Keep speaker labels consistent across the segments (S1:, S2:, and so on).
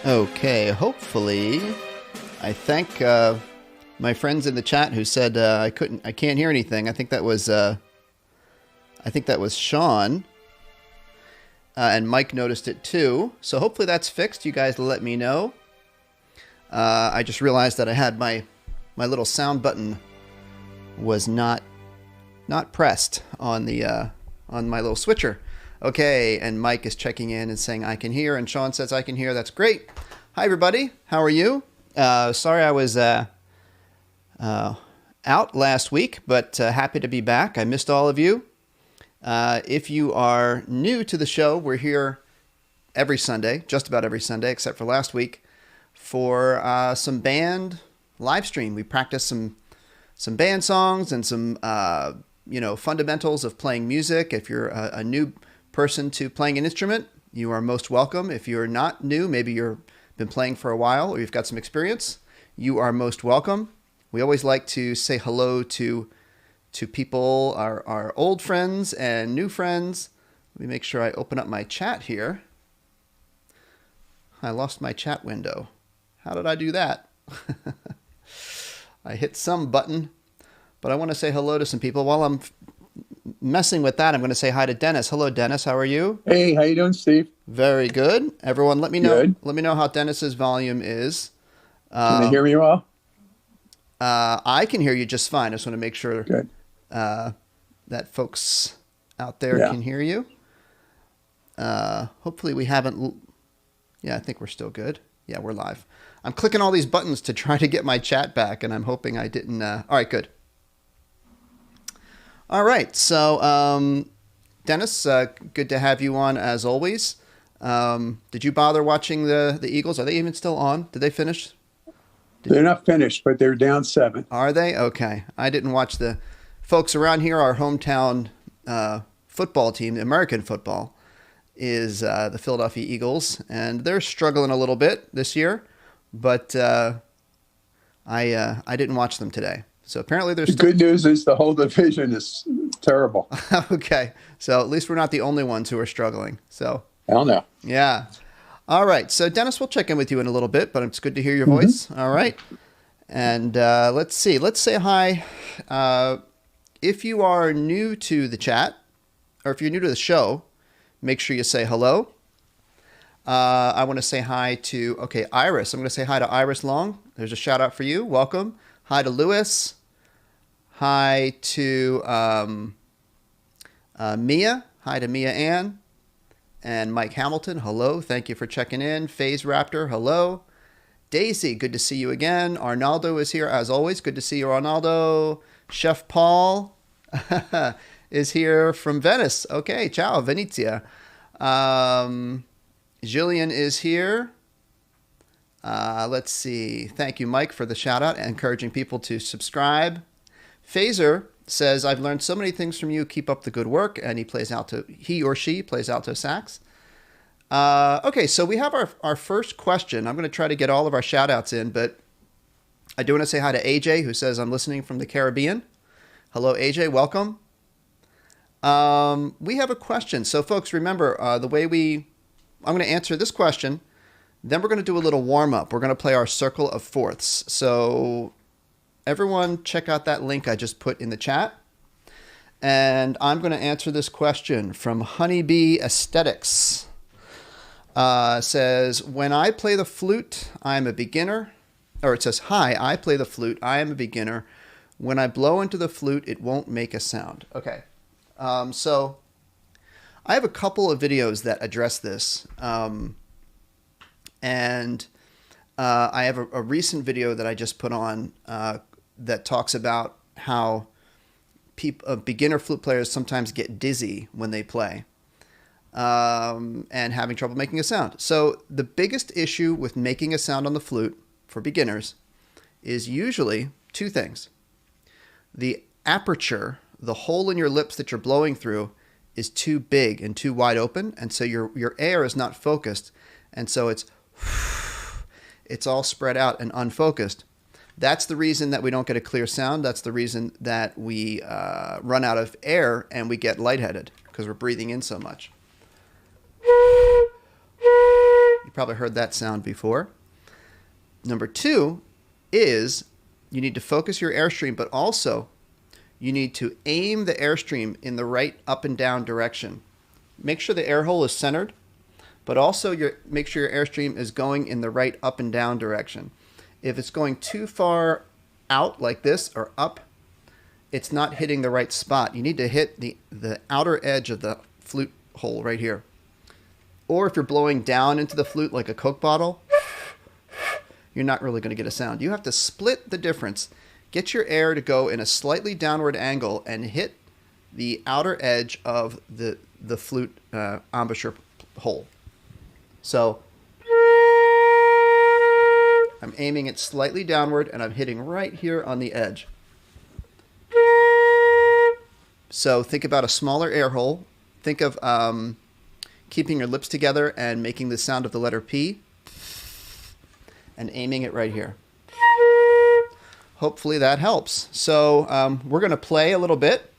S1: Okay, hopefully, I thank my friends in the chat who said I can't hear anything. I think that was Sean, and Mike noticed it too. So hopefully that's fixed. You guys let me know. I just realized that I had my little sound button was not pressed on the on my little switcher. Okay, and Mike is checking in and saying I can hear, and Sean says I can hear. That's great. Hi, everybody. How are you? Sorry I was out last week, but happy to be back. I missed all of you. If you are new to the show, we're here every Sunday, just about every Sunday, except for last week, for some band live stream. We practice some band songs and some fundamentals of playing music. If you're a new person to playing an instrument, you are most welcome. If you're not new, maybe you've been playing for a while or you've got some experience, you are most welcome. We always like to say hello to people, our old friends and new friends. Let me make sure I open up my chat here. I lost my chat window. How did I do that? I hit some button, but I want to say hello to some people. While I'm messing with that, I'm going to say hi to Dennis. Hello, Dennis. How are you?
S2: Hey, how you doing, Steve?
S1: Very good. Everyone, let me know.
S2: Good.
S1: Let me know how Dennis's volume is.
S2: Can they hear me well?
S1: I can hear you just fine. I just want to make sure
S2: Good.
S1: That folks out there can hear you. Hopefully we haven't. Yeah, I think we're still good. Yeah, we're live. I'm clicking all these buttons to try to get my chat back, and I'm hoping I didn't. All right, good. All right, so Dennis, good to have you on as always. Did you bother watching the Eagles? Are they even still on? Did they finish?
S2: They're not finished, but they're down 7.
S1: Are they? Okay. I didn't watch the folks around here. Our hometown football team, American football, is the Philadelphia Eagles, and they're struggling a little bit this year, but I didn't watch them today. So apparently there's
S2: The good news is the whole division is terrible.
S1: Okay. So at least we're not the only ones who are struggling. So
S2: Hell no.
S1: yeah. All right. So Dennis, we'll check in with you in a little bit, but it's good to hear your voice. All right. And let's see. Let's say hi. If you are new to the chat, or if you're new to the show, make sure you say hello. I want to say hi to, Iris. I'm going to say hi to Iris Long. There's a shout out for you. Welcome. Hi to Lewis. Hi to Mia. Hi to Mia Ann. And Mike Hamilton, hello. Thank you for checking in. Phase Raptor, hello. Daisy, good to see you again. Arnaldo is here as always. Good to see you, Arnaldo. Chef Paul is here from Venice. Okay, ciao, Venezia. Jillian is here. Let's see. Thank you, Mike, for the shout out and encouraging people to subscribe. Phaser says, I've learned so many things from you. Keep up the good work. And he or she plays alto sax. Okay, so we have our first question. I'm going to try to get all of our shout outs in, but I do want to say hi to AJ, who says, I'm listening from the Caribbean. Hello, AJ. Welcome. We have a question. So folks, remember I'm going to answer this question. Then we're going to do a little warm up. We're going to play our circle of fourths. So everyone check out that link I just put in the chat. And I'm going to answer this question from Honeybee Aesthetics. Says, when I play the flute, I'm a beginner. Or it says, hi, I play the flute. I am a beginner. When I blow into the flute, it won't make a sound. Okay. So I have a couple of videos that address this. And I have a recent video that I just put on that talks about how beginner flute players sometimes get dizzy when they play and having trouble making a sound. So the biggest issue with making a sound on the flute for beginners is usually two things. The aperture, the hole in your lips that you're blowing through, is too big and too wide open, and so your air is not focused, and so it's all spread out and unfocused. That's the reason that we don't get a clear sound. That's the reason that we run out of air and we get lightheaded because we're breathing in so much. You probably heard that sound before. Number 2 is you need to focus your airstream, but also you need to aim the airstream in the right up and down direction. Make sure the air hole is centered, but also make sure your airstream is going in the right up and down direction. If it's going too far out like this or up, it's not hitting the right spot. You need to hit the outer edge of the flute hole right here. Or if you're blowing down into the flute like a Coke bottle, you're not really going to get a sound. You have to split the difference. Get your air to go in a slightly downward angle and hit the outer edge of the flute embouchure hole. So I'm aiming it slightly downward and I'm hitting right here on the edge. So think about a smaller air hole. Think of keeping your lips together and making the sound of the letter P and aiming it right here. Hopefully that helps. So we're going to play a little bit.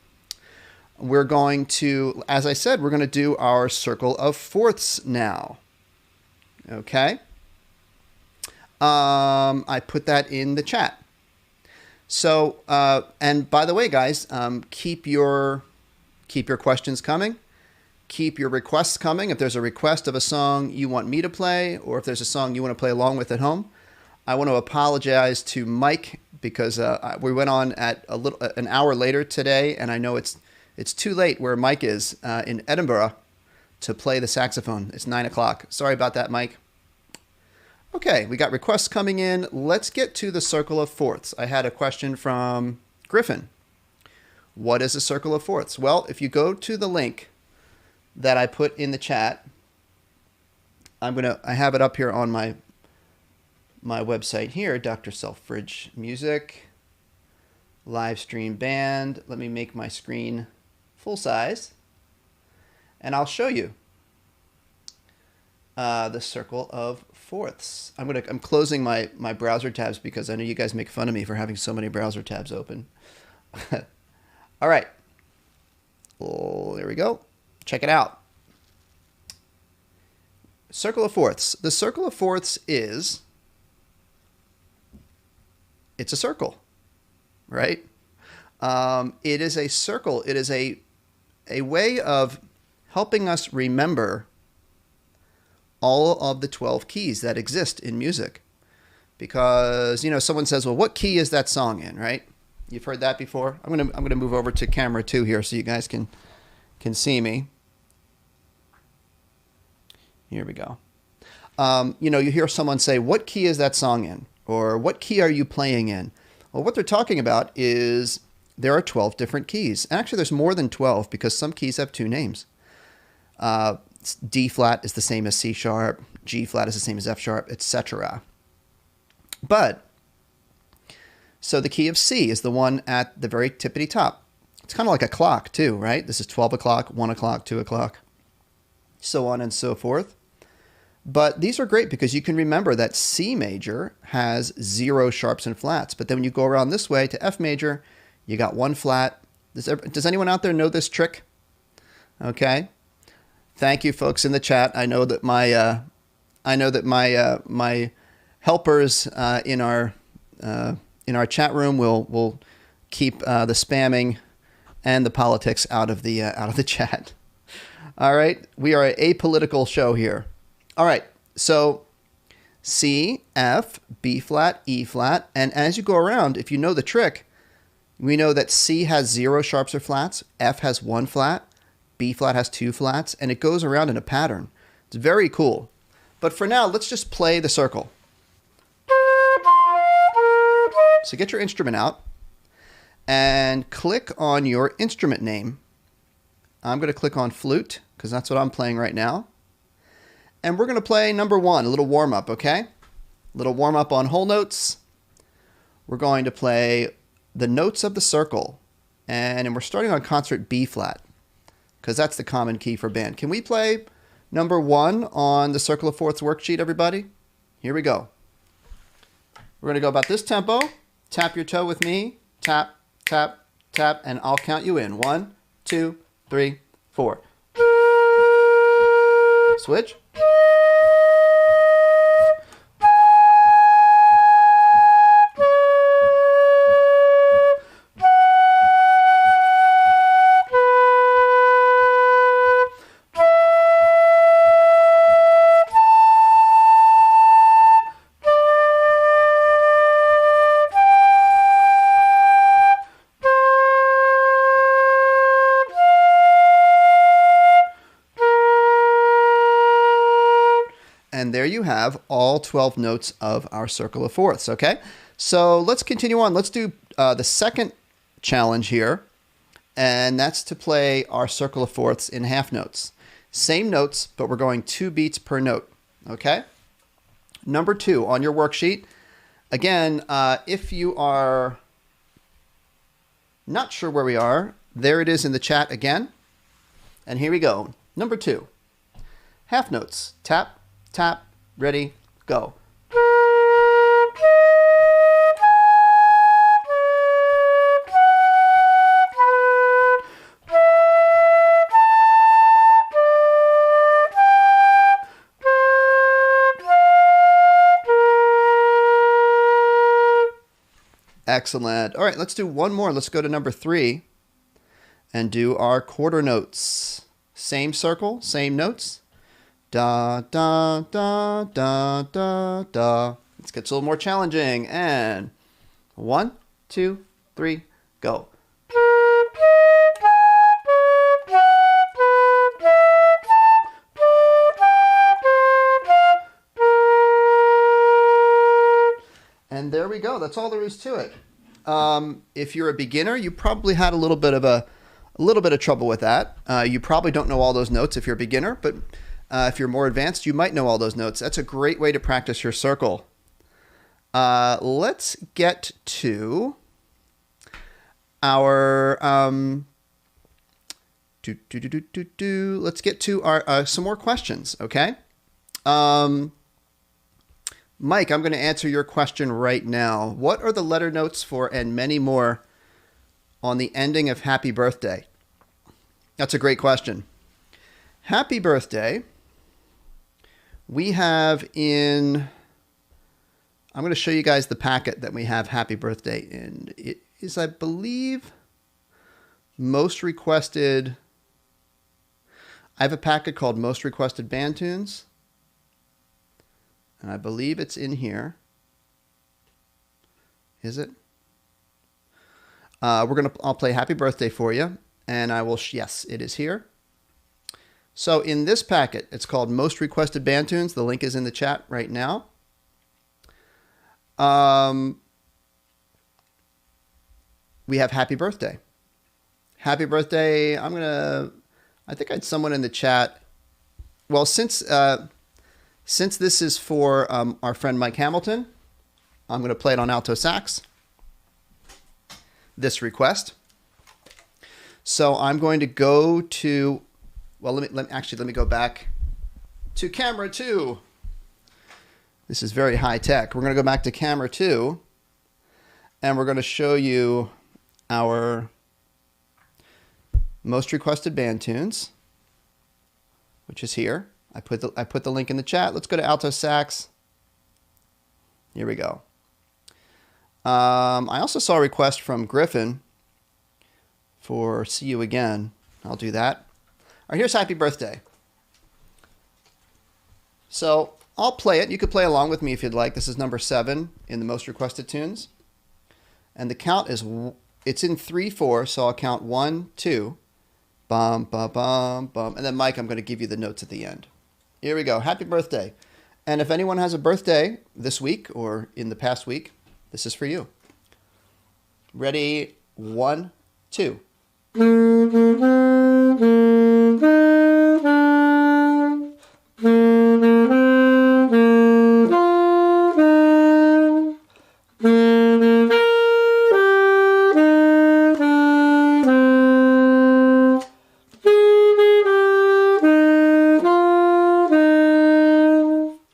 S1: We're going to, as I said, we're going to do our circle of fourths now. Okay? I put that in the chat. So, and by the way, guys, keep your questions coming. Keep your requests coming. If there's a request of a song you want me to play, or if there's a song you want to play along with at home, I want to apologize to Mike because we went on at an hour later today, and I know it's too late where Mike is in Edinburgh to play the saxophone. It's 9 o'clock. Sorry about that, Mike. Okay, we got requests coming in. Let's get to the circle of fourths. I had a question from Griffin. What is a circle of fourths? Well, if you go to the link that I put in the chat, I have it up here on my website here, Dr. Selfridge Music, live stream band. Let me make my screen full size, and I'll show you the circle of fourths. I'm closing my browser tabs because I know you guys make fun of me for having so many browser tabs open. All right. Oh, there we go. Check it out. Circle of fourths. The circle of fourths is, it's a circle, right? It is a circle. It is a way of helping us remember all of the 12 keys that exist in music. Because, someone says, well, what key is that song in, right? You've heard that before. I'm gonna move over to camera 2 here so you guys can see me. Here we go. You hear someone say, what key is that song in? Or what key are you playing in? Well, what they're talking about is there are 12 different keys. Actually, there's more than 12 because some keys have 2 names. D flat is the same as C sharp, G flat is the same as F sharp, etc. But, so the key of C is the one at the very tippity top. It's kind of like a clock too, right? This is 12 o'clock, 1 o'clock, 2 o'clock, so on and so forth. But these are great because you can remember that C major has 0 sharps and flats. But then when you go around this way to F major, you got 1 flat. Does anyone out there know this trick? Okay. Thank you, folks in the chat. I know that my my helpers in our chat room will keep the spamming and the politics out of the chat. All right, we are an apolitical show here. All right, so C, F, B flat, E flat, and as you go around, if you know the trick, we know that C has 0 sharps or flats, F has 1 flat, B flat has 2 flats, and it goes around in a pattern. It's very cool. But for now, let's just play the circle. So get your instrument out and click on your instrument name. I'm going to click on flute because that's what I'm playing right now. And we're going to play number 1, a little warm-up, okay? A little warm-up on whole notes. We're going to play the notes of the circle. And we're starting on concert B flat because that's the common key for band. Can we play number 1 on the circle of fourths worksheet, everybody? Here we go. We're going to go about this tempo. Tap your toe with me. Tap, tap, tap, and I'll count you in. 1, 2, 3, 4. Switch. And there you have all 12 notes of our circle of fourths, okay? So let's continue on. Let's do the second challenge here, and that's to play our circle of fourths in half notes. Same notes, but we're going 2 beats per note, okay? Number 2 on your worksheet. Again, if you are not sure where we are, there it is in the chat again. And here we go. Number 2. Half notes. Tap, tap, ready, go. Excellent. All right, let's do one more. Let's go to number 3 and do our quarter notes. Same circle, same notes. Da, da, da, da, da, da. Let's get a little more challenging. And 1, 2, 3, go. And there we go. That's all there is to it. If you're a beginner, you probably had a little bit of trouble with that. You probably don't know all those notes if you're a beginner, but if you're more advanced, you might know all those notes. That's a great way to practice your circle. Let's get to our let's get to our some more questions. Okay. Mike, I'm going to answer your question right now. What are the letter notes for "and many more" on the ending of "Happy Birthday"? That's a great question. Happy Birthday, we have in... I'm going to show you guys the packet that we have Happy Birthday in. It is, I believe, most requested... I have a packet called Most Requested Band Tunes. And I believe it's in here. Is it? I'll play Happy Birthday for you. And I will, yes, it is here. So in this packet, it's called Most Requested Band Tunes. The link is in the chat right now. We have Happy Birthday. Happy Birthday. I think I had someone in the chat. Well, since this is for our friend Mike Hamilton, I'm going to play it on alto sax, this request. So I'm going to go to, well, let me go back to camera 2. This is very high tech. We're going to go back to camera 2, and we're going to show you our most requested band tunes, which is here. I put the link in the chat. Let's go to alto sax. Here we go. I also saw a request from Griffin for "See You Again." I'll do that. All right, here's Happy Birthday. So I'll play it. You could play along with me if you'd like. This is number 7 in the most requested tunes. And the count is, it's in 3/4, so I'll count 1, 2, bum, bum, bum, bum. And then Mike, I'm going to give you the notes at the end. Here we go. Happy Birthday. And if anyone has a birthday this week or in the past week, this is for you. Ready? 1, 2.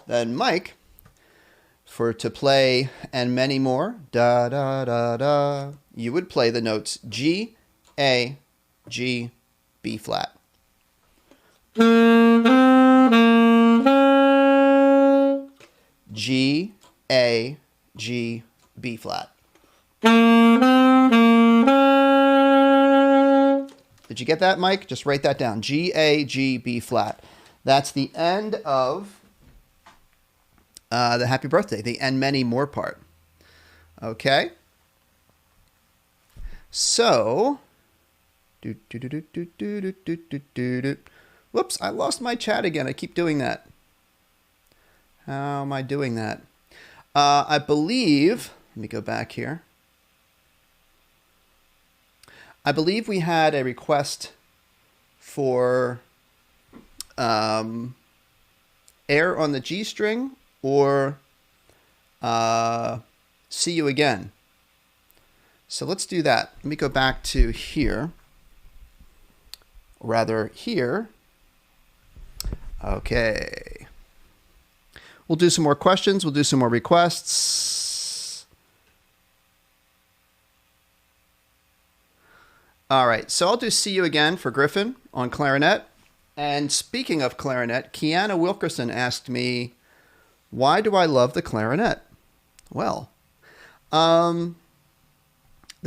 S1: Then Mike, to play "and many more," da da da da, you would play the notes G, A, G, B flat. G, A, G, B flat. Did you get that, Mike? Just write that down. G, A, G, B flat. That's the end of the Happy Birthday, the "and many more" part. Okay. So, whoops, I lost my chat again. I keep doing that. How am I doing that? I believe, let me go back here. I believe we had a request for air on the G string or see you again. So let's do that. Let me go back to here. Or rather here. Okay. We'll do some more questions. We'll do some more requests. All right. So I'll do see you again for Griffin on clarinet. And speaking of clarinet, Kiana Wilkerson asked me, why do I love the clarinet? Well, the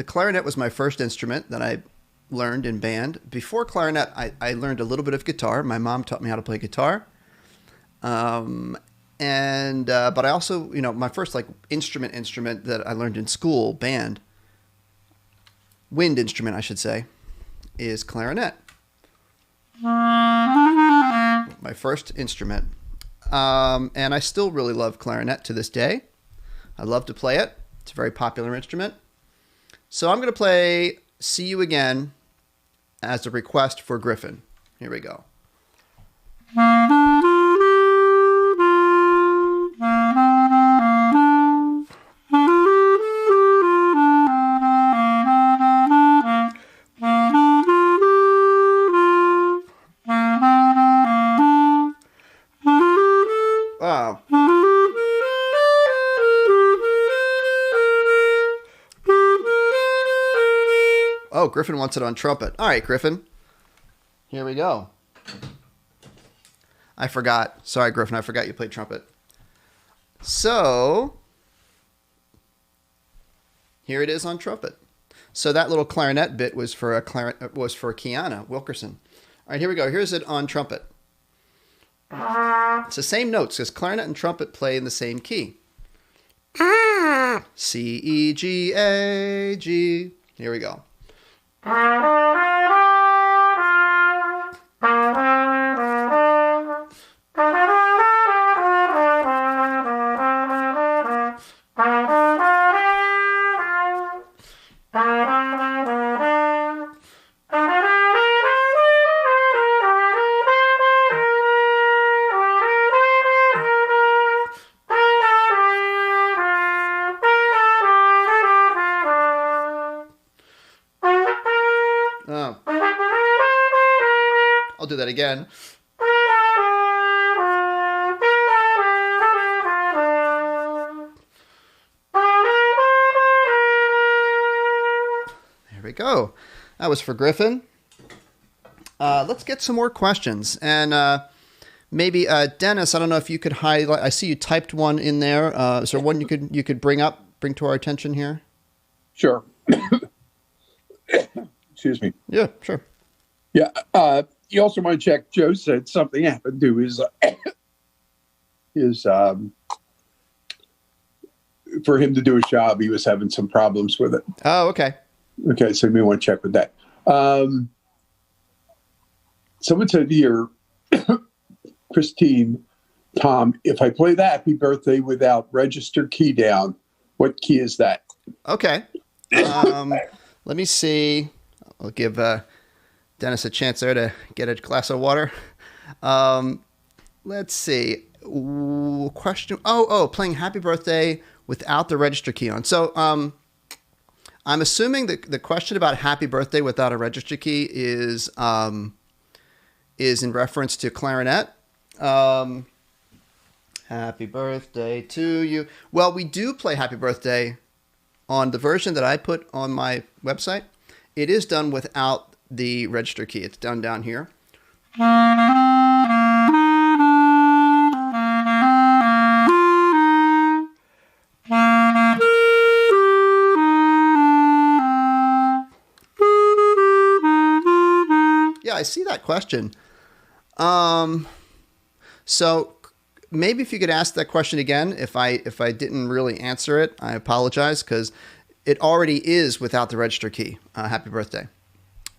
S1: clarinet was my first instrument that I learned in band. Before clarinet, I learned a little bit of guitar. My mom taught me how to play guitar. But I also, my first like instrument that I learned in school, band, wind instrument, I should say, is clarinet. My first instrument. And I still really love clarinet to this day. I love to play it. It's a very popular instrument. So I'm going to play See You Again as a request for Griffin. Here we go. Wow. Oh, Griffin wants it on trumpet. All right, Griffin. Here we go. I forgot. Sorry, Griffin. I forgot you played trumpet. So, here it is on trumpet. So that little clarinet bit was for Kiana Wilkerson. All right, here we go. Here's it on trumpet. It's the same notes because clarinet and trumpet play in the same key. C, E, G, A, G. Here we go. I'll do that again. There we go. That was for Griffin. Let's get some more questions. And maybe Dennis, I don't know if you could highlight. I see you typed one in there. Is there one you could bring to our attention here?
S2: Sure. Excuse me.
S1: Yeah, sure.
S2: Yeah. You also want to check. Joe said something happened to his for him to do his job. He was having some problems with it.
S1: Oh, okay.
S2: Okay, so you may want to check with that. Someone said here, Christine, Tom, if I play the Happy Birthday without register key down, what key is that?
S1: Okay. Let me see. I'll give Dennis a chance there to get a glass of water. Let's see. Question. Playing Happy Birthday without the register key on. So I'm assuming that the question about Happy Birthday without a register key is in reference to clarinet. Happy birthday to you. Well, we do play Happy Birthday on the version that I put on my website. It is done without the register key. It's down here. Yeah, I see that question. So maybe if you could ask that question again, if I didn't really answer it, I apologize because it already is without the register key. Happy birthday.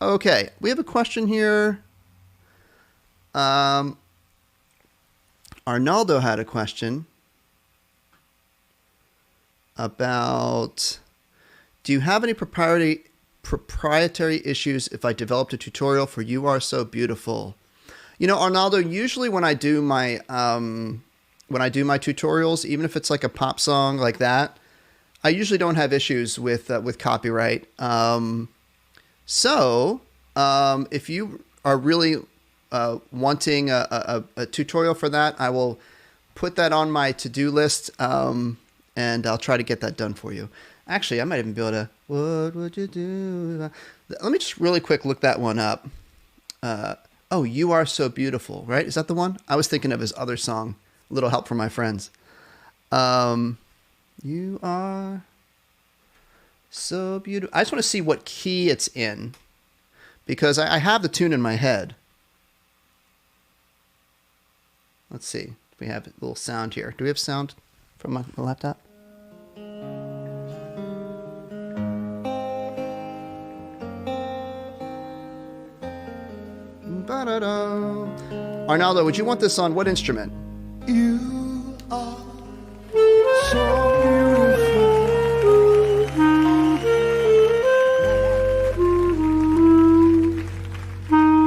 S1: Okay, we have a question here. Arnaldo had a question. about, do you have any proprietary issues if I developed a tutorial for You Are So Beautiful? You know, Arnaldo, usually when I do my tutorials, even if it's like a pop song like that, I usually don't have issues with copyright. So if you are really wanting a tutorial for that, I will put that on my to-do list, and I'll try to get that done for you. Actually, I might even be able to, what would you do? Let me just really quick look that one up. Oh, You Are So Beautiful, right? Is that the one? I was thinking of his other song, Little Help from My Friends. You are so beautiful. I just want to see what key it's in, because I have the tune in my head. Let's see. We have a little sound here. Do we have sound from my laptop? Ba-da-da. Arnaldo, would you want this on what instrument?
S3: You are so beautiful.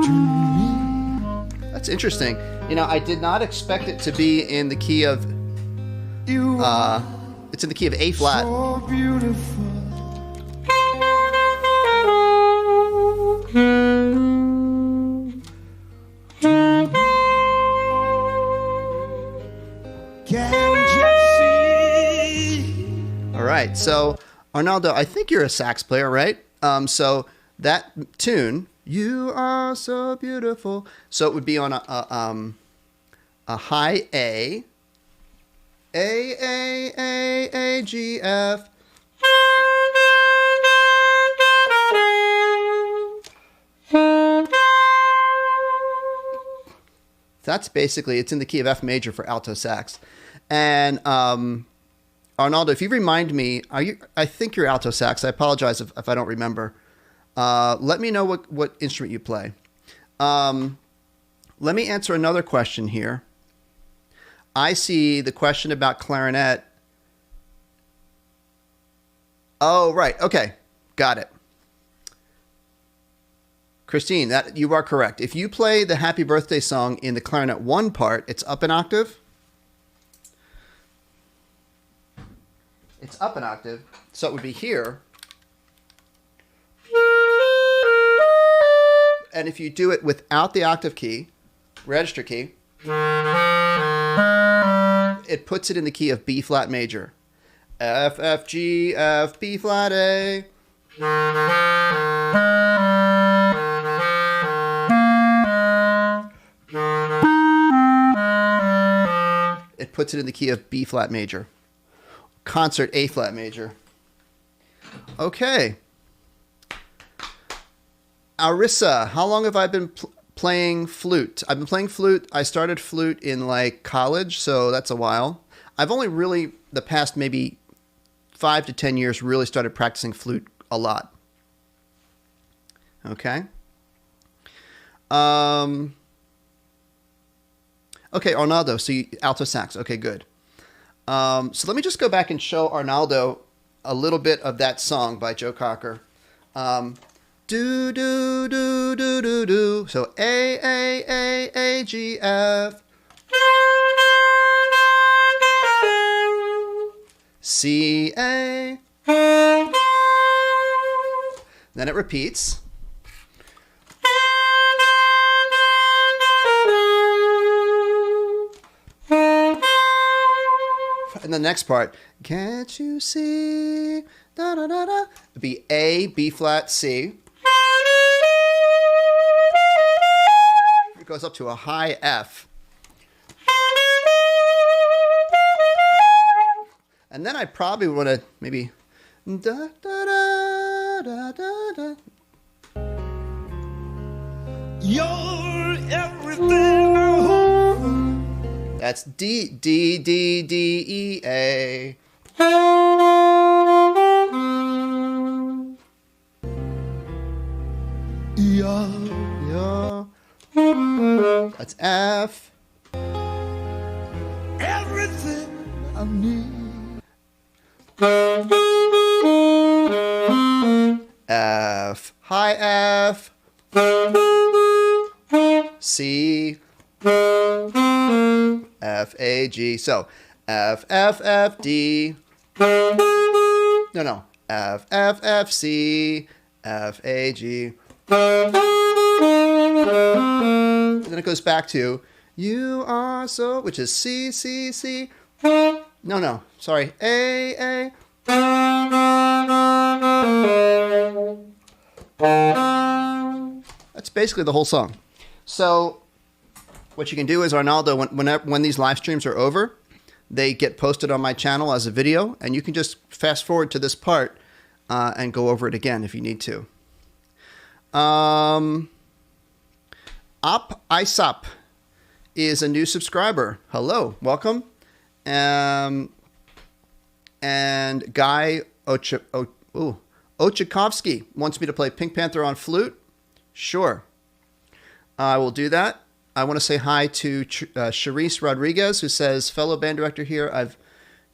S3: To me.
S1: That's interesting. You know, I did not expect it to be in the key of, it's in the key of A flat.
S3: So beautiful. Can't you see?
S1: All right. So, Arnaldo, I think you're a sax player, right? So that tune, You Are So Beautiful. So it would be on a high A, G, F. That's basically, it's in the key of F major for alto sax. And Arnaldo, if you remind me, I think you're alto sax. I apologize if I don't remember. Let me know what instrument you play. Let me answer another question here. I see the question about clarinet. Oh, right. Okay. Got it. Christine, that you are correct. If you play the Happy Birthday song in the clarinet 1 part, it's up an octave. It's up an octave, so it would be here. And if you do it without the octave key, register key, it puts it in the key of B flat major. F, F, G, F, B flat, A. It puts it in the key of B flat major. Concert A flat major. Okay. Arissa, how long have I been playing flute? I've been playing flute. I started flute in like college, so that's a while. I've only really, the past maybe 5 to 10 years, really started practicing flute a lot. Okay. Okay, Arnaldo, so alto sax. Okay, good. So let me just go back and show Arnaldo a little bit of that song by Joe Cocker. Do, do, do, do, do, do. So A, G, F. C, A. Then it repeats. And the next part, can't you see? Da, da, da, da. It'd be A, B flat, C. It goes up to a high F. And then I probably want to maybe da, da, da, da, da, da.
S3: You're everything I hope for.
S1: That's D, D, D, D, E, A.
S3: You're
S1: That's F.
S3: everything I need.
S1: F, high F, C, F, A, G. So F, F, F, D. No. F, F, F, C, F, A, G. Then it goes back to you are so, which is C, C, C. No. Sorry. A. That's basically the whole song. So what you can do is, Arnaldo, when these live streams are over, they get posted on my channel as a video, and you can just fast forward to this part and go over it again if you need to. Isop is a new subscriber. Hello, welcome. And Guy Ochakovsky wants me to play Pink Panther on flute. Sure, I will do that. I want to say hi to Charisse Rodriguez, who says, fellow band director here. I've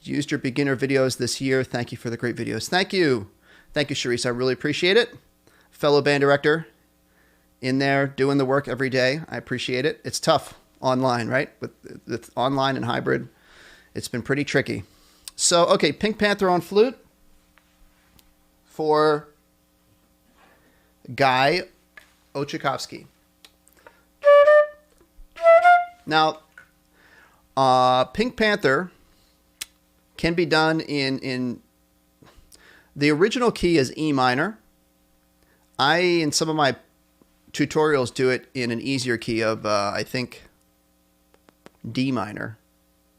S1: used your beginner videos this year. Thank you for the great videos. Thank you, Charisse. I really appreciate it. Fellow band director in there doing the work every day. I appreciate it. It's tough online, right? With online and hybrid, it's been pretty tricky. So, okay, Pink Panther on flute for Guy Ochakovsky. Now, Pink Panther can be done in the original key is E minor. In some of my tutorials, do it in an easier key of, I think, D minor,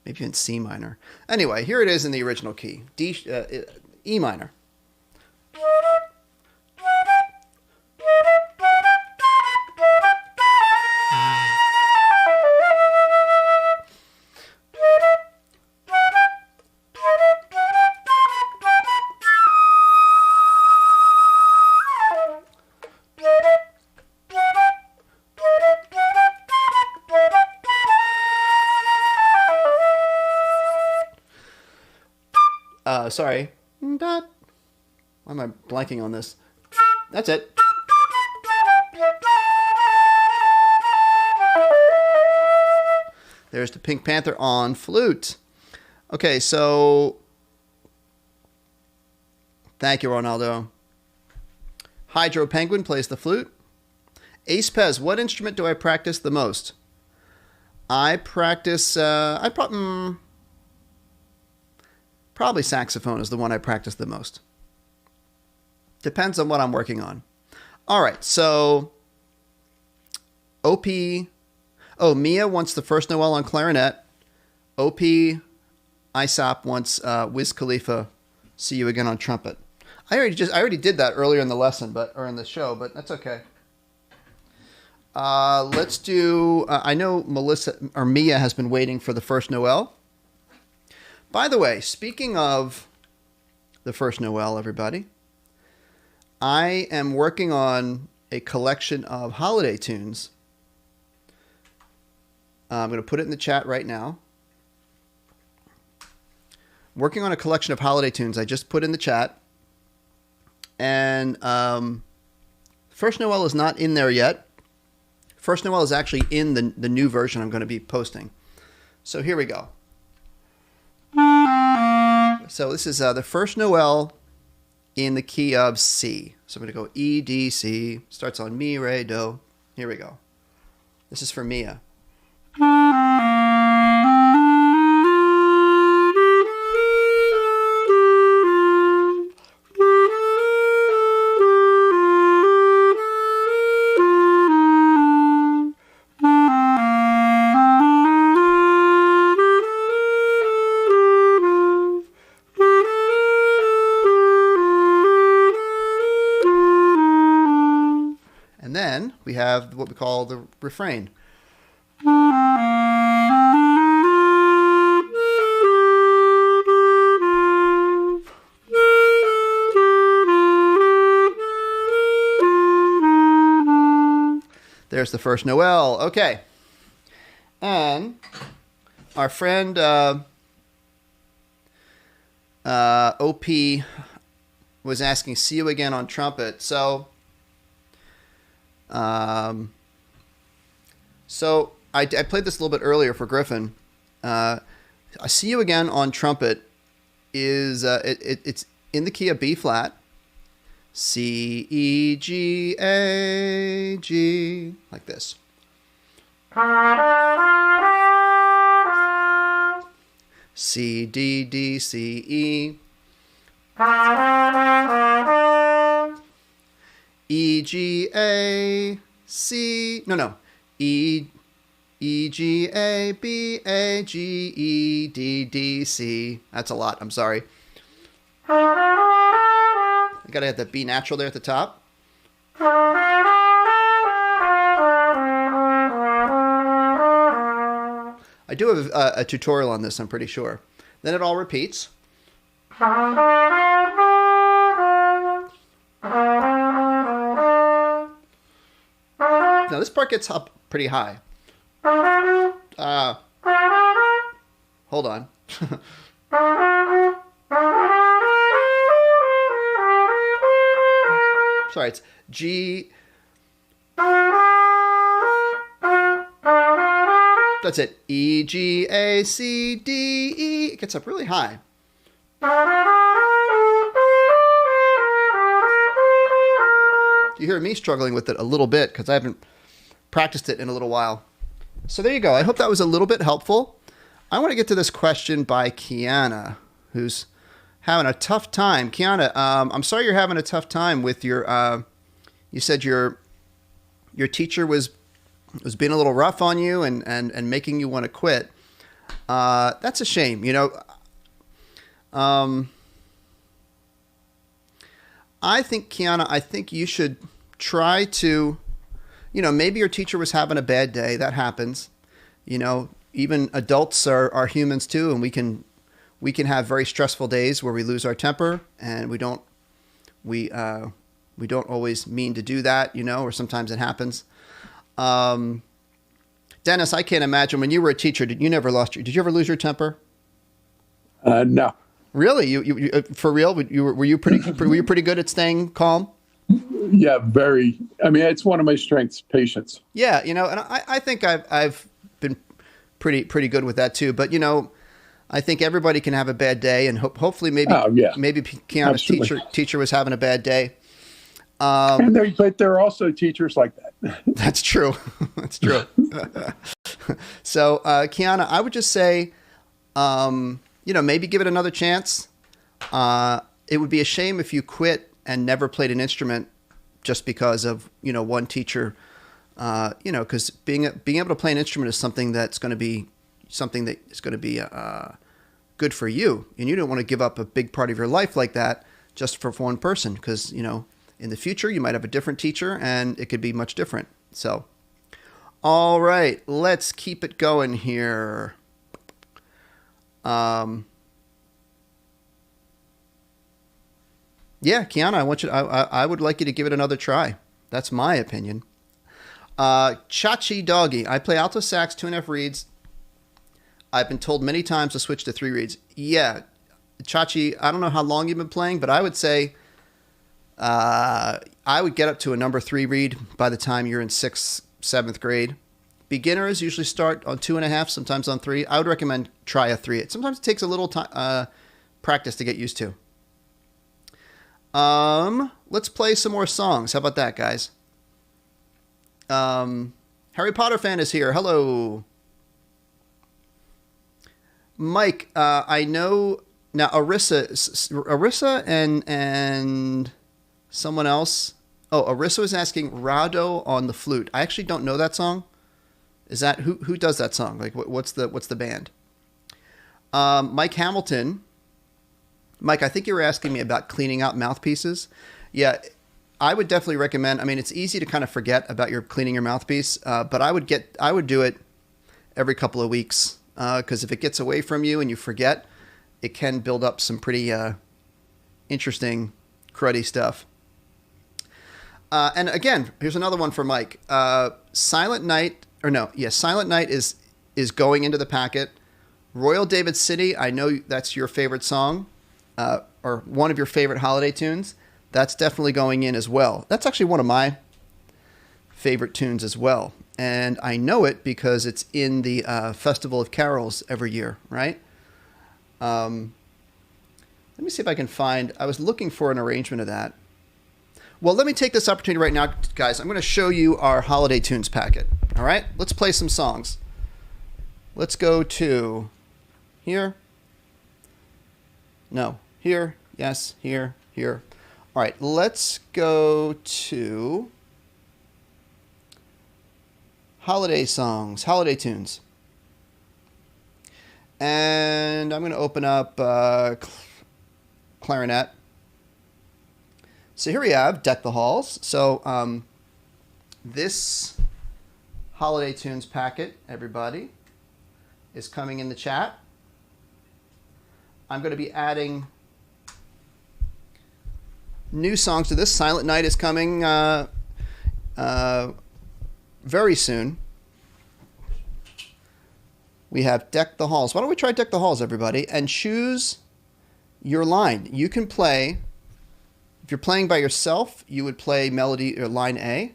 S1: maybe in C minor. Anyway, here it is in the original key, E minor. Sorry. Why am I blanking on this? That's it. There's the Pink Panther on flute. Okay, so thank you, Ronaldo. Hydro Penguin plays the flute. Ace Pez, what instrument do I practice the most? I practice, probably saxophone is the one I practice the most. Depends on what I'm working on. All right, so OP. Oh, Mia wants the First Noel on clarinet. OP Isop wants Wiz Khalifa, See You Again on trumpet. I already did that earlier in the lesson, or in the show, but that's okay. Let's do. I know Mia has been waiting for the First Noel. By the way, speaking of the First Noel, everybody, I am working on a collection of holiday tunes. I'm going to put it in the chat right now. Working on a collection of holiday tunes I just put in the chat. And First Noel is not in there yet. First Noel is actually in the new version I'm going to be posting. So here we go. So this is the First Noel in the key of C. So I'm going to go E, D, C. Starts on Mi, Re, Do. Here we go. This is for Mia. We have what we call the refrain. There's the First Noel. Okay. And our friend OP was asking, see you again on trumpet. So I played this a little bit earlier for Griffin. I see you again on trumpet is it's in the key of B flat, C, E, G, A, G, like this. C, D, D, C, E. E, G, A, C. No. E, G, A, B, A, G, E, D, D, C. That's a lot. I'm sorry. I gotta have the B natural there at the top. I do have a tutorial on this, I'm pretty sure. Then it all repeats. Now this part gets up pretty high. Hold on. Sorry, it's G. That's it. E, G, A, C, D, E. It gets up really high. You hear me struggling with it a little bit because I haven't practiced it in a little while. So there you go. I hope that was a little bit helpful. I want to get to this question by Kiana, who's having a tough time. Kiana, I'm sorry you're having a tough time with your, you said your teacher was being a little rough on you and making you want to quit. That's a shame. You know, I think, Kiana, I think you should try to, you know, maybe your teacher was having a bad day. That happens. You know, even adults are humans too, and we can have very stressful days where we lose our temper, and we don't always mean to do that, you know, or sometimes it happens. Dennis, I can't imagine when you were a teacher, did you ever lose your temper?
S2: No.
S1: Really? You for real? Were you pretty good at staying calm?
S2: Yeah, very. I mean, it's one of my strengths, patience.
S1: Yeah, you know, and I think I've been pretty good with that too. But you know, I think everybody can have a bad day, and hopefully maybe Kiana's teacher was having a bad day.
S2: But there are also teachers like that.
S1: That's true. That's true. So, Kiana, I would just say, you know, maybe give it another chance. It would be a shame if you quit and never played an instrument just because of, you know, one teacher. You know, because being able to play an instrument is something that's going to be good for you, and you don't want to give up a big part of your life like that just for one person, because, you know, in the future you might have a different teacher and it could be much different. So, all right, let's keep it going here. Yeah, Kiana, I would like you to give it another try. That's my opinion. Chachi Doggy. I play alto sax, 2.5 reeds. I've been told many times to switch to 3 reeds. Yeah, Chachi, I don't know how long you've been playing, but I would say I would get up to a number 3 reed by the time you're in 6th, 7th grade. Beginners usually start on 2.5, sometimes on 3. I would recommend try a 3. Sometimes it takes a little time, practice to get used to. Let's play some more songs. How about that, guys? Harry Potter fan is here. Hello. Mike, I know now Arissa and someone else. Oh, Arissa was asking Rado on the flute. I actually don't know that song. Is that who does that song? Like what's the band? Mike Hamilton. Mike, I think you were asking me about cleaning out mouthpieces. Yeah, I would definitely recommend. I mean, it's easy to kind of forget about cleaning your mouthpiece, but I would do it every couple of weeks, because if it gets away from you and you forget, it can build up some pretty interesting cruddy stuff. And again, here's another one for Mike. Silent Night is going into the packet. Royal David City, I know that's your favorite song. or one of your favorite holiday tunes, that's definitely going in as well. That's actually one of my favorite tunes as well. And I know it because it's in the Festival of Carols every year, right? Let me see if I can find... I was looking for an arrangement of that. Well, let me take this opportunity right now, guys. I'm going to show you our holiday tunes packet. All right? Let's play some songs. Let's go to here. No. Here. Yes. Here. Here. All right. Let's go to holiday songs, holiday tunes. And I'm going to open up clarinet. So here we have Deck the Halls. So this holiday tunes packet, everybody, is coming in the chat. I'm going to be adding new songs to this. Silent Night is coming very soon. We have Deck the Halls. Why don't we try Deck the Halls, everybody, and choose your line. You can play, if you're playing by yourself, you would play melody or line A.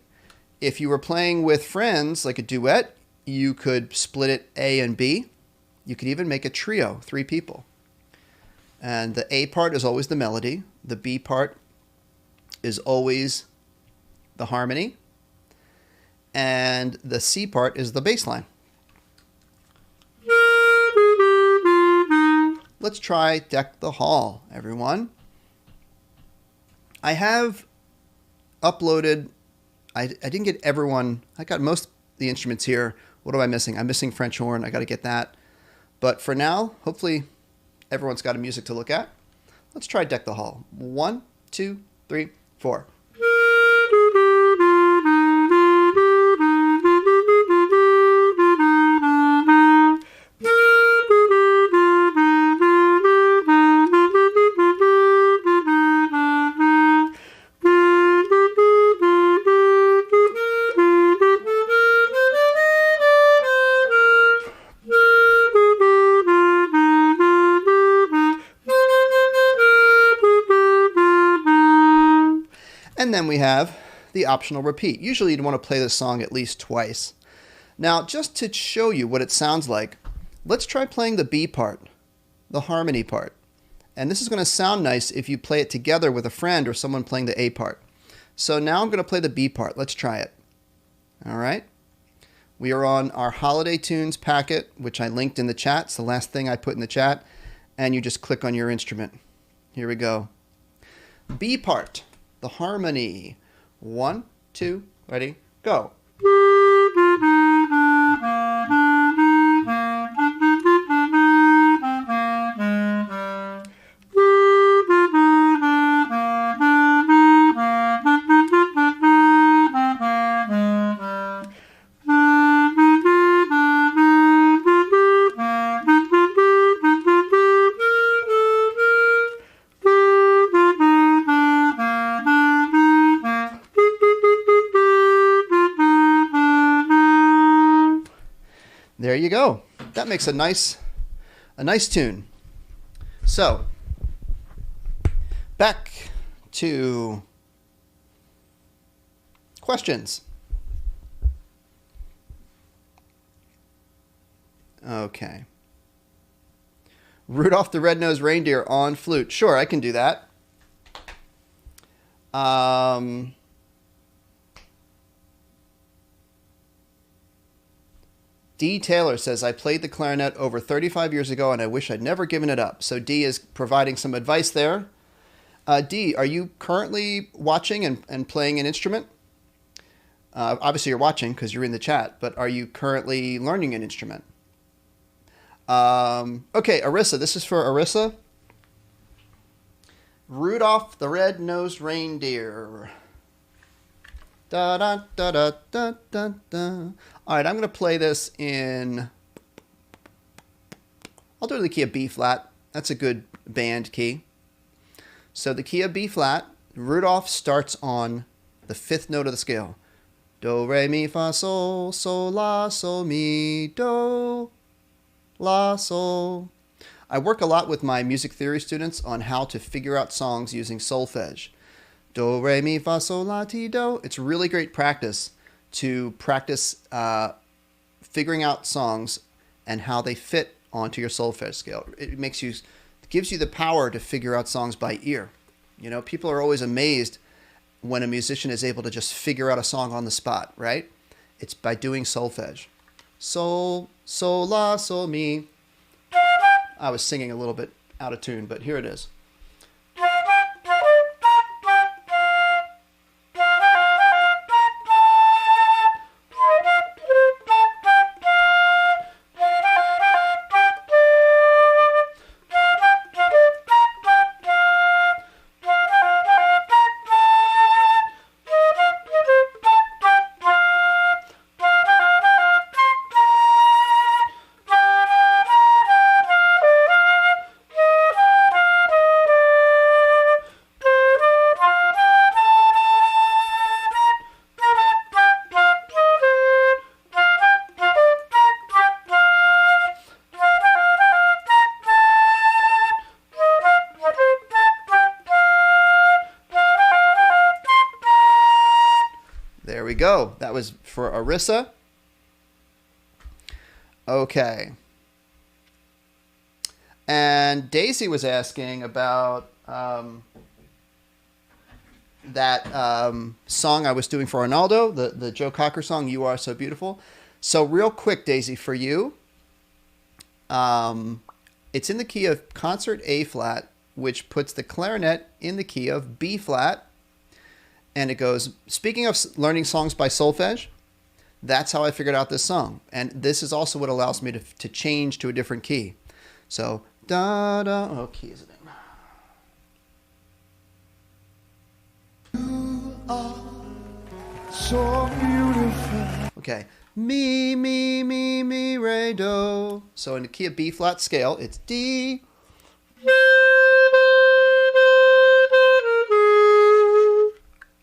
S1: If you were playing with friends, like a duet, you could split it A and B. You could even make a trio, 3 people. And the A part is always the melody. The B part is always the harmony. And the C part is the bass line. Let's try Deck the Hall, everyone. I have uploaded, I didn't get everyone, I got most of the instruments here. What am I missing? I'm missing French horn, I got to get that. But for now, hopefully everyone's got a music to look at. Let's try Deck the Hall. 1, 2, 3, 4. And then we have the optional repeat. Usually you'd want to play this song at least twice. Now, just to show you what it sounds like, let's try playing the B part, the harmony part. And this is going to sound nice if you play it together with a friend or someone playing the A part. So now I'm going to play the B part. Let's try it. All right. We are on our holiday tunes packet, which I linked in the chat. It's the last thing I put in the chat. And you just click on your instrument. Here we go. B part. The harmony. 1, 2, ready, go. There you go. That makes a nice tune. So, back to questions. Okay. Rudolph the Red-Nosed Reindeer on flute. Sure, I can do that. D. Taylor says, I played the clarinet over 35 years ago and I wish I'd never given it up. So D is providing some advice there. D, are you currently watching and playing an instrument? Obviously you're watching because you're in the chat, but are you currently learning an instrument? Okay, Arissa, this is for Arissa. Rudolph the Red-Nosed Reindeer. Da da da da da da da. All right, I'm going to play this in. I'll do it in the key of B flat. That's a good band key. So the key of B flat. Rudolph starts on the 5th note of the scale. Do re mi fa sol la sol mi do la sol. I work a lot with my music theory students on how to figure out songs using solfege. Do, re, mi, fa, sol, la, ti, do. It's really great practice to practice figuring out songs and how they fit onto your solfege scale. It gives you the power to figure out songs by ear. You know, people are always amazed when a musician is able to just figure out a song on the spot, right? It's by doing solfege. Sol, sol, la, sol, mi. I was singing a little bit out of tune, but here it is. There we go. That was for Arissa. Okay. And Daisy was asking about that song I was doing for Arnaldo, the Joe Cocker song, You Are So Beautiful. So real quick, Daisy, for you, it's in the key of concert A flat, which puts the clarinet in the key of B flat. And it goes, speaking of learning songs by solfege, that's how I figured out this song. And this is also what allows me to change to a different key. So, da, da, oh, key is it in?
S3: You are so beautiful.
S1: Okay. Mi, mi, mi, mi, re, do. So in the key of B flat scale, it's D.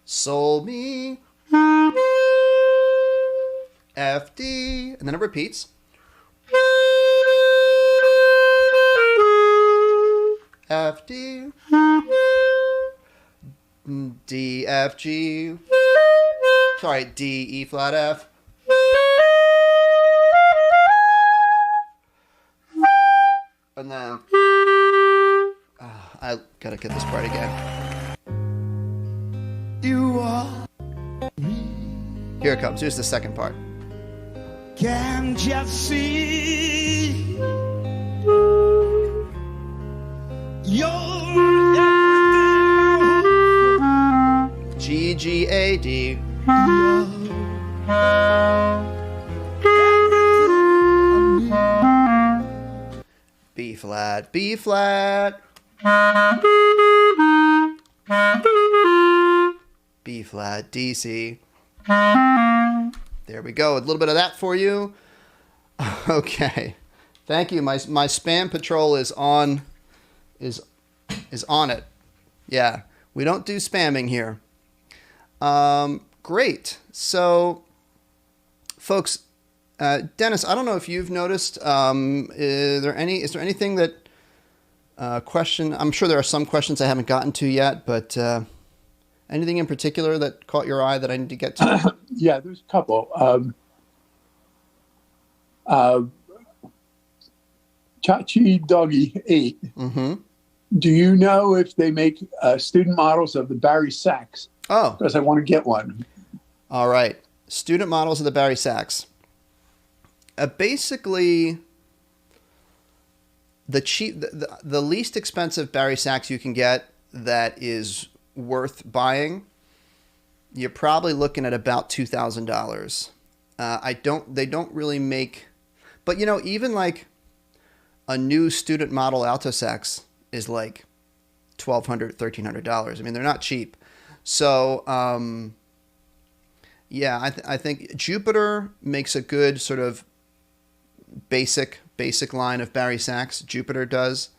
S1: Sol, mi, F, D, and then it repeats. F, D, D, F, G, sorry, D, E flat, F. And then, I gotta get this part again.
S3: You are.
S1: Here it comes. Here's the second part.
S3: Can't just see. You're everything.
S1: G, G, A, D. B flat, B flat. B flat, D, C. There we go. A little bit of that for you. Okay. Thank you. My spam patrol is on it. Yeah. We don't do spamming here. Great. So folks, Dennis, I don't know if you've noticed, is there anything that question? I'm sure there are some questions I haven't gotten to yet, but anything in particular that caught your eye that I need to get to?
S2: Yeah, there's a couple. Chachi Doggy 8.
S1: Mm-hmm.
S2: Do you know if they make student models of the Barry sax?
S1: Oh.
S2: Because I want to get one.
S1: All right. Student models of the Barry sax. Basically, the least expensive Barry sax you can get that is worth buying, you're probably looking at about $2,000. They don't really make, but you know, even like a new student model alto sax is like $1,200, $1,300. I mean, they're not cheap. So, yeah, I think Jupiter makes a good sort of basic line of Barry sax. Jupiter does.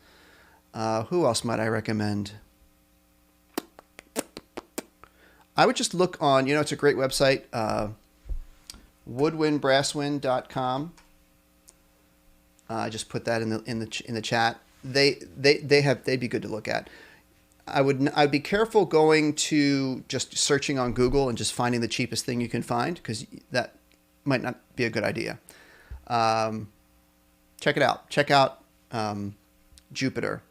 S1: Who else might I recommend? I would just look on, it's a great website, woodwindbrasswind.com. I just put that in the chat. they'd be good to look at. I'd be careful going to just searching on Google and just finding the cheapest thing you can find, because that might not be a good idea. Check it out. Check out Jupiter.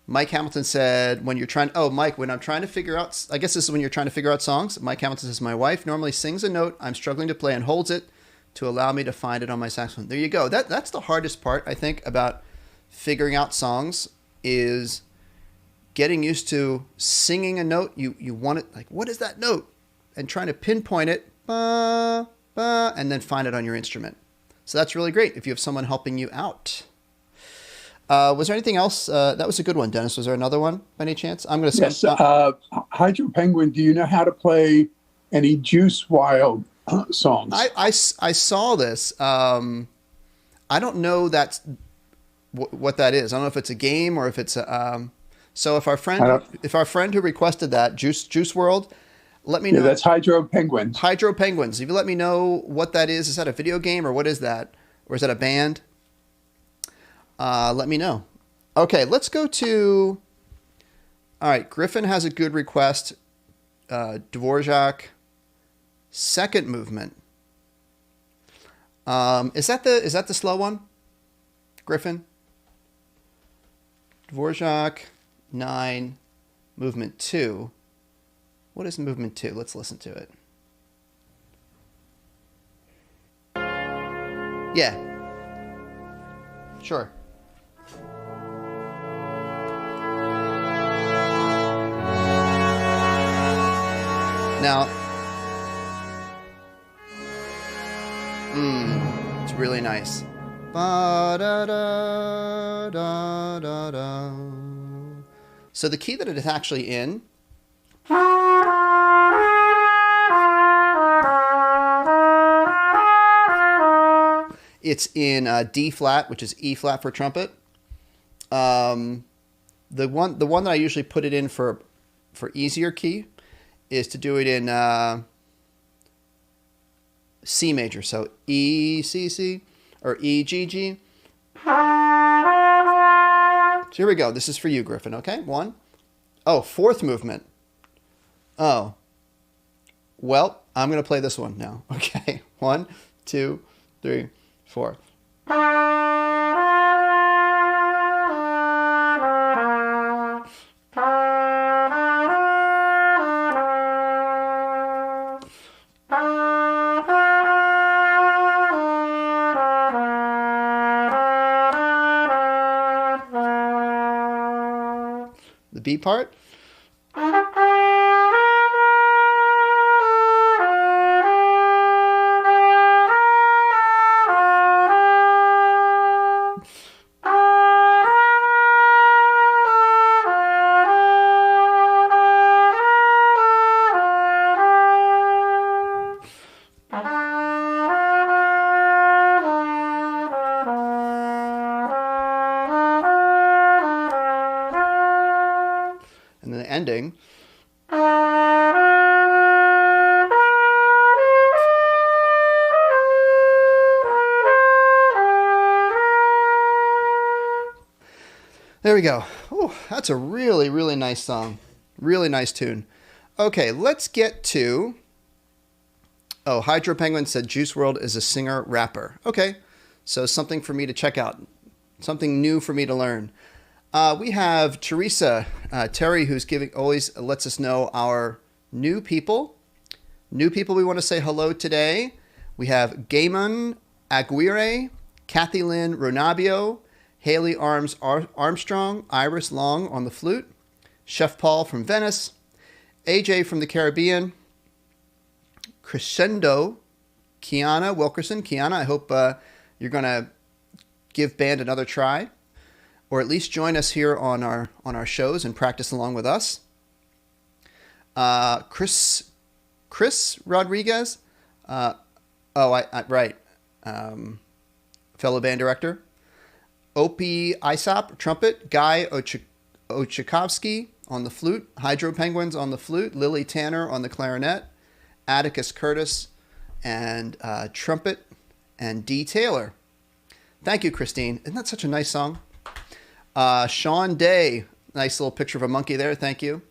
S1: Mike Hamilton said, when I'm trying to figure out, I guess this is when you're trying to figure out songs. Mike Hamilton says, my wife normally sings a note I'm struggling to play and holds it to allow me to find it on my saxophone. There you go. That's the hardest part, I think, about figuring out songs, is getting used to singing a note. You want it, like, what is that note? And trying to pinpoint it, ba, ba, and then find it on your instrument. So that's really great if you have someone helping you out. Was there anything else? That was a good one, Dennis. Was there another one by any chance? I'm going to
S2: Yes. Hydro Penguin, do you know how to play any Juice WRLD songs?
S1: I saw this. I don't know what that is. I don't know if it's a game or if it's a. So if our friend who requested that Juice WRLD, let me know.
S2: Yeah, that's Hydro Penguins.
S1: Hydro Penguins. If you let me know what that is that a video game or what is that, or is that a band? Let me know. Okay, let's go to. All right, Griffin has a good request. Dvorak. Second movement. Is that the slow one? Griffin? Dvorak 9, movement 2. What is movement 2? Let's listen to it. Yeah. Sure. Now, it's really nice. Ba-da-da-da-da-da. So the key that it is actually in it's in D flat, which is E flat for trumpet. The one that I usually put it in for easier key is to do it in C major, so E C C or E G G. So here we go. This is for you, Griffin. Okay, 1. Oh, fourth movement. Oh, well, I'm gonna play this one now. Okay, 1, 2, 3, 4. The B part. And then the ending. There we go. Oh, that's a really, really nice song. Really nice tune. Okay, let's get to... Oh, Hydro Penguin said Juice WRLD is a singer-rapper. Okay, so something for me to check out. Something new for me to learn. We have Teresa Terry, who's always lets us know our new people. New people we want to say hello today. We have Gaiman Aguirre, Kathy Lynn Ronabio, Haley Armstrong, Iris Long on the flute, Chef Paul from Venice, AJ from the Caribbean, Crescendo, Kiana Wilkerson. Kiana, I hope you're going to give band another try, or at least join us here on our shows and practice along with us. Chris Rodriguez. Right. Fellow band director. Opie Isop, trumpet. Guy Ochakovsky on the flute. Hydro Penguins on the flute. Lily Tanner on the clarinet. Atticus Curtis and trumpet. and D. Taylor. Thank you, Christine. Isn't that such a nice song? Sean Day. Nice little picture of a monkey there. Thank you.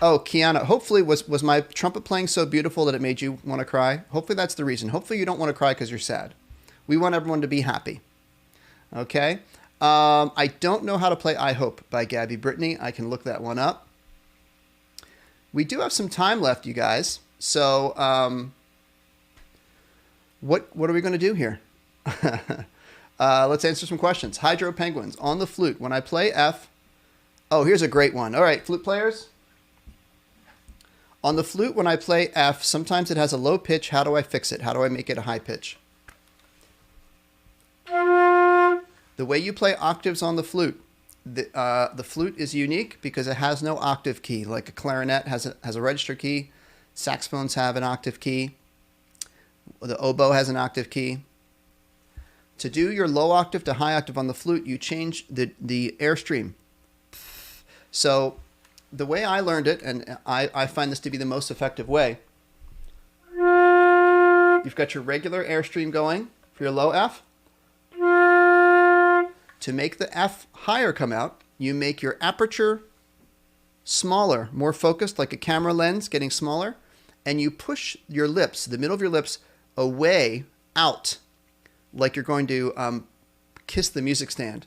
S1: Oh, Kiana, hopefully was my trumpet playing so beautiful that it made you want to cry? Hopefully that's the reason. Hopefully you don't want to cry because you're sad. We want everyone to be happy. Okay? I don't know how to play I Hope by Gabby Brittany. I can look that one up. We do have some time left, you guys. So what are we going to do here? Let's answer some questions. Hydro Penguins. On the flute, when I play F... Oh, here's a great one. All right, flute players. On the flute, when I play F, sometimes it has a low pitch. How do I fix it? How do I make it a high pitch? The way you play octaves on the flute, the flute is unique because it has no octave key. Like a clarinet has a register key. Saxophones have an octave key. The oboe has an octave key. To do your low octave to high octave on the flute, you change the airstream. So the way I learned it, and I find this to be the most effective way, you've got your regular airstream going for your low F. To make the F higher come out, you make your aperture smaller, more focused, like a camera lens getting smaller, and you push your lips, the middle of your lips, away, out, like you're going to kiss the music stand.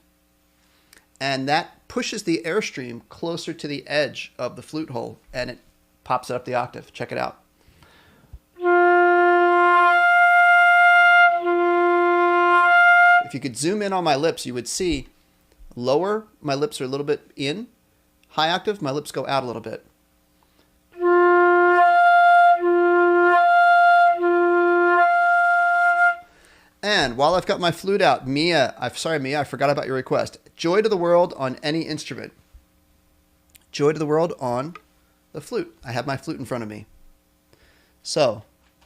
S1: And that pushes the airstream closer to the edge of the flute hole, and it pops it up the octave. Check it out. If you could zoom in on my lips, you would see lower, my lips are a little bit in. High octave, my lips go out a little bit. And while I've got my flute out, Mia, I forgot about your request. Joy to the World on any instrument. Joy to the World on the flute. I have my flute in front of me. So,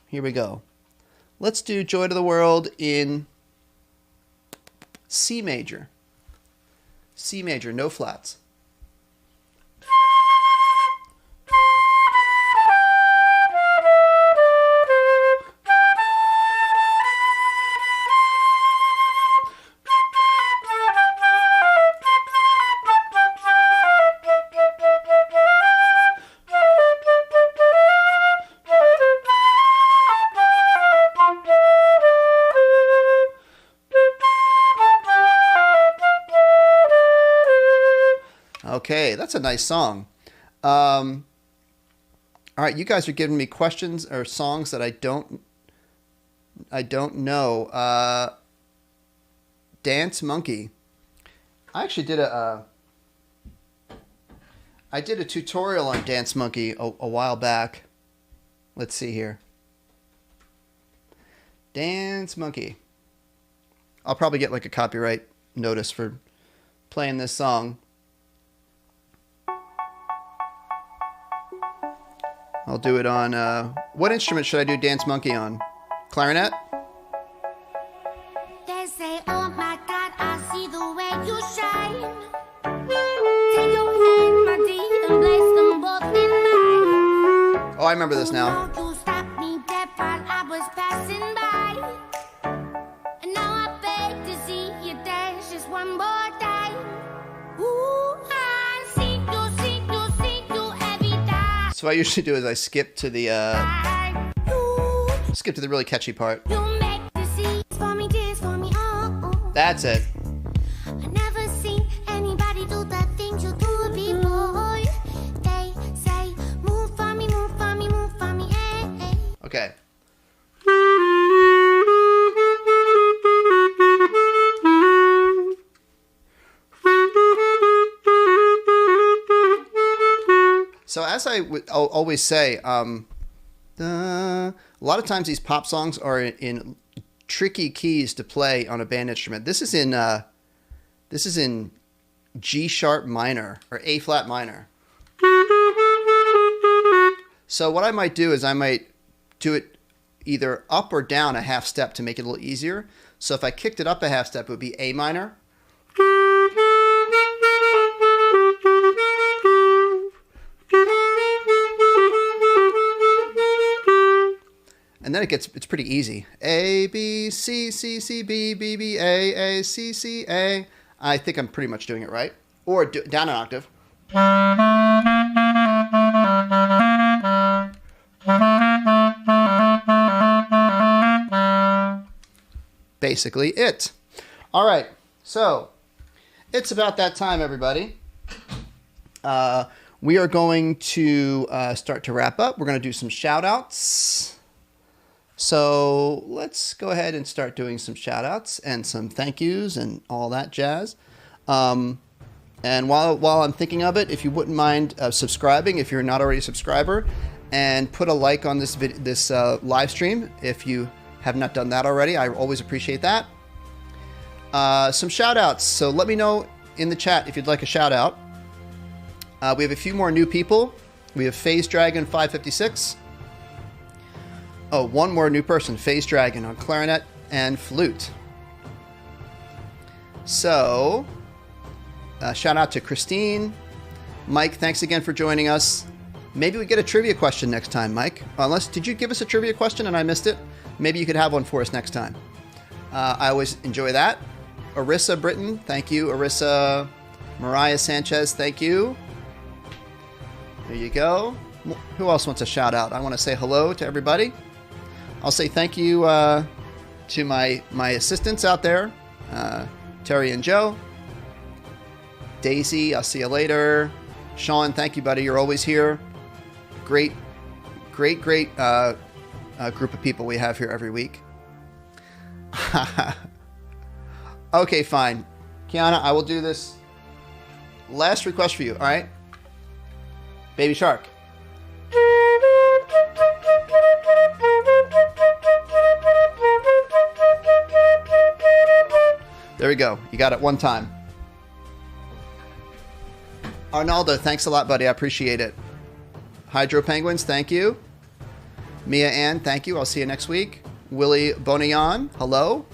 S1: here we go. Let's do Joy to the World in C major. C major, no flats. Okay, that's a nice song. All right, you guys are giving me questions or songs that I don't know. Dance Monkey. I actually did a tutorial on Dance Monkey a while back. Let's see here. Dance Monkey. I'll probably get like a copyright notice for playing this song. I'll do it on, what instrument should I do Dance Monkey on? Clarinet?
S4: They say, oh my God, I see the way you shine. Take your hand, my dear, and place them both in mine.
S1: Oh, I remember this now.
S4: You stopped me dead while I was passing by. And now I beg to see you dance just one more time. Ooh, I see you every time.
S1: So what I usually do is I skip to the really catchy part.
S4: You make the scenes for me, tears for me, oh, oh.
S1: That's it.
S4: I never seen anybody do the things you do before. They say, move for me, move for me, move for me, hey, hey.
S1: Okay. So as I'll always say, a lot of times these pop songs are in tricky keys to play on a band instrument. This is in G sharp minor or A flat minor. So what I might do is I might do it either up or down a half step to make it a little easier. So if I kicked it up a half step, it would be A minor. And then it's pretty easy. A, B, C, C, C, B, B, B, A, C, C, A. I think I'm pretty much doing it right. Or down an octave. Basically it. All right, so it's about that time, everybody. We are going to start to wrap up. We're going to do some shout outs. So let's go ahead and start doing some shout outs and some thank yous and all that jazz. And while I'm thinking of it, if you wouldn't mind subscribing, if you're not already a subscriber, and put a like on this live stream if you have not done that already. I always appreciate that. Some shout outs. So let me know in the chat if you'd like a shout out. We have a few more new people. We have Phase Dragon 556. Oh, one more new person, Phase Dragon on clarinet and flute. So, shout out to Christine. Mike, thanks again for joining us. Maybe we get a trivia question next time, Mike. Did you give us a trivia question and I missed it? Maybe you could have one for us next time. I always enjoy that. Arissa Britton, thank you. Arissa Mariah Sanchez, thank you. There you go. Who else wants a shout out? I want to say hello to everybody. I'll say thank you to my assistants out there, Terry and Joe. Daisy, I'll see you later. Sean, thank you, buddy. You're always here. Great group of people we have here every week. Okay, fine. Kiana, I will do this. Last request for you, all right? Baby Shark. There we go. You got it one time. Arnaldo, thanks a lot, buddy. I appreciate it. Hydro Penguins, thank you. Mia Ann, thank you. I'll see you next week. Willie Bonian, hello.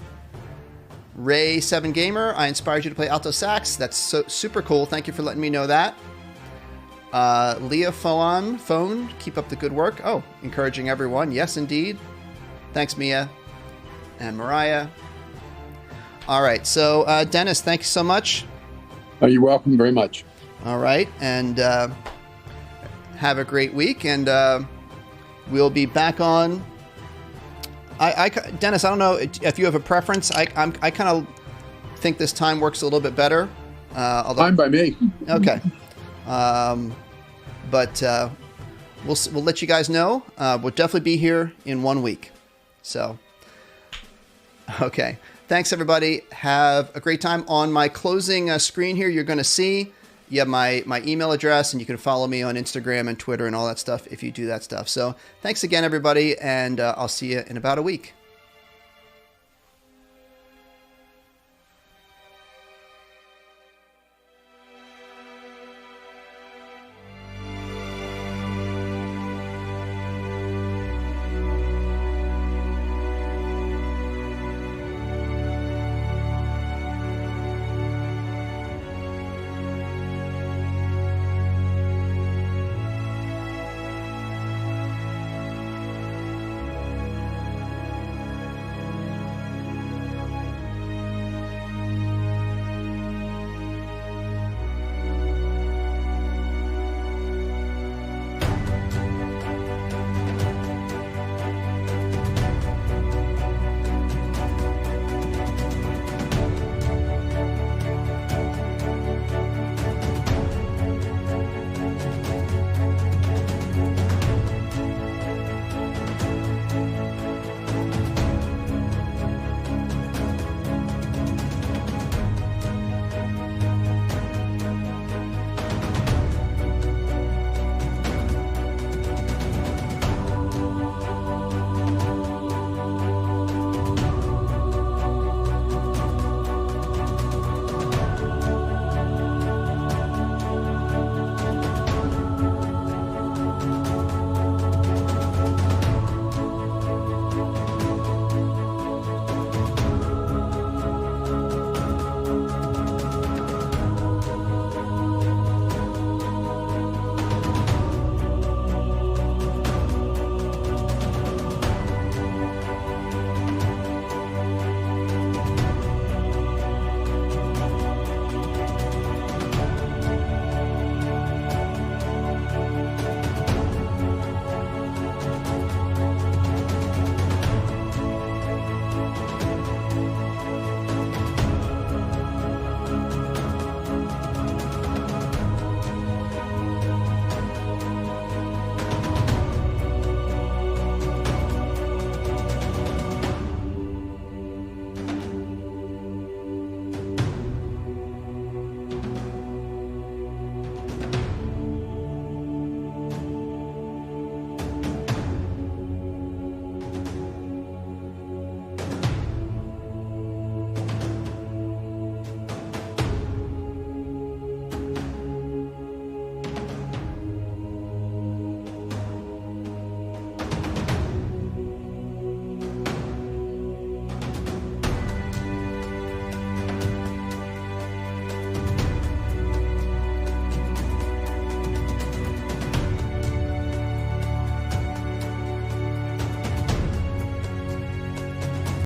S1: Ray 7 Gamer, I inspired you to play alto sax. That's super cool. Thank you for letting me know that. Leah Phone, keep up the good work. Oh, encouraging everyone. Yes, indeed. Thanks, Mia and Mariah. All right, so Dennis, thank you so much.
S2: Oh, you're welcome very much.
S1: All right, and have a great week, and we'll be back on. Dennis, I don't know if you have a preference. I kind of think this time works a little bit better.
S2: Fine by me.
S1: Okay. But we'll let you guys know. We'll definitely be here in 1 week. So, okay. Thanks, everybody. Have a great time. On my closing screen here, you're going to see you have my email address, and you can follow me on Instagram and Twitter and all that stuff if you do that stuff. So thanks again, everybody, and I'll see you in about a week.